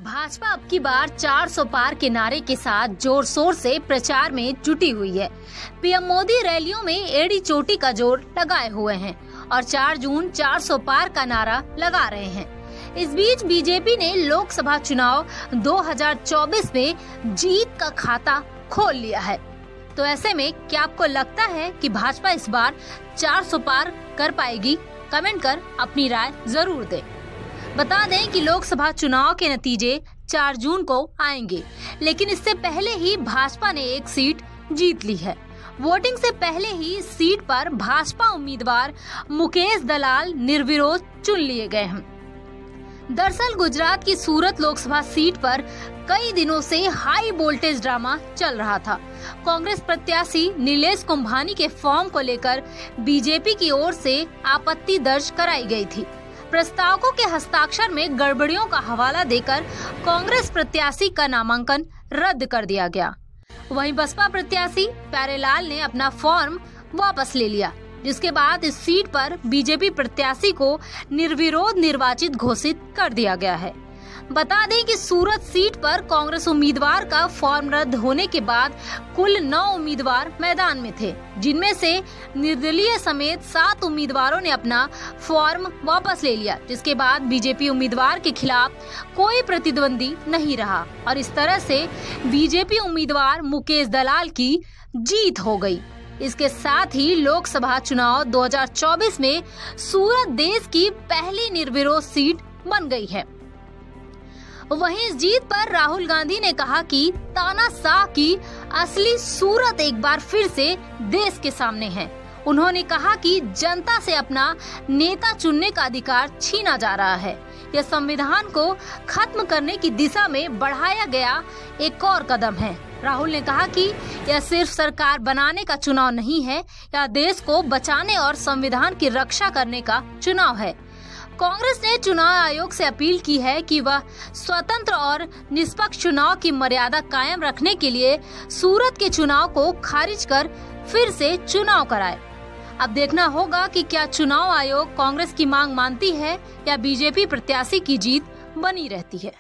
भाजपा अब की बार 400 पार के नारे के साथ जोर शोर से प्रचार में जुटी हुई है। पीएम मोदी रैलियों में एड़ी चोटी का जोर लगाए हुए हैं और 4 जून 400 पार का नारा लगा रहे हैं। इस बीच बीजेपी ने लोकसभा चुनाव 2024 में जीत का खाता खोल लिया है। तो ऐसे में क्या आपको लगता है कि भाजपा इस बार 400 पार कर पाएगी? कमेंट कर अपनी राय जरूर दें। बता दें कि लोकसभा चुनाव के नतीजे 4 जून को आएंगे, लेकिन इससे पहले ही भाजपा ने एक सीट जीत ली है। वोटिंग से पहले ही इस सीट पर भाजपा उम्मीदवार मुकेश दलाल निर्विरोध चुन लिए गए हैं। दरअसल गुजरात की सूरत लोकसभा सीट पर कई दिनों से हाई वोल्टेज ड्रामा चल रहा था। कांग्रेस प्रत्याशी नीलेश कुंभानी के फॉर्म को लेकर बीजेपी की ओर से आपत्ति दर्ज कराई गई थी। प्रस्तावकों के हस्ताक्षर में गड़बड़ियों का हवाला देकर कांग्रेस प्रत्याशी का नामांकन रद्द कर दिया गया। वहीं बसपा प्रत्याशी प्यारेलाल ने अपना फॉर्म वापस ले लिया, जिसके बाद इस सीट पर बीजेपी प्रत्याशी को निर्विरोध निर्वाचित घोषित कर दिया गया है। बता दें कि सूरत सीट पर कांग्रेस उम्मीदवार का फॉर्म रद्द होने के बाद कुल 9 उम्मीदवार मैदान में थे, जिनमें से निर्दलीय समेत 7 उम्मीदवारों ने अपना फॉर्म वापस ले लिया, जिसके बाद बीजेपी उम्मीदवार के खिलाफ कोई प्रतिद्वंदी नहीं रहा और इस तरह से बीजेपी उम्मीदवार मुकेश दलाल की जीत हो गई। इसके साथ ही लोकसभा चुनाव 2024 में सूरत देश की पहली निर्विरोध सीट बन गई है। वहीं इस जीत पर राहुल गांधी ने कहा कि तानाशाह की असली सूरत एक बार फिर से देश के सामने है। उन्होंने कहा कि जनता से अपना नेता चुनने का अधिकार छीना जा रहा है। यह संविधान को खत्म करने की दिशा में बढ़ाया गया एक और कदम है। राहुल ने कहा कि यह सिर्फ सरकार बनाने का चुनाव नहीं है, यह देश को बचाने और संविधान की रक्षा करने का चुनाव है। कांग्रेस ने चुनाव आयोग से अपील की है कि वह स्वतंत्र और निष्पक्ष चुनाव की मर्यादा कायम रखने के लिए सूरत के चुनाव को खारिज कर फिर से चुनाव कराए। अब देखना होगा कि क्या चुनाव आयोग कांग्रेस की मांग मानती है या बीजेपी प्रत्याशी की जीत बनी रहती है।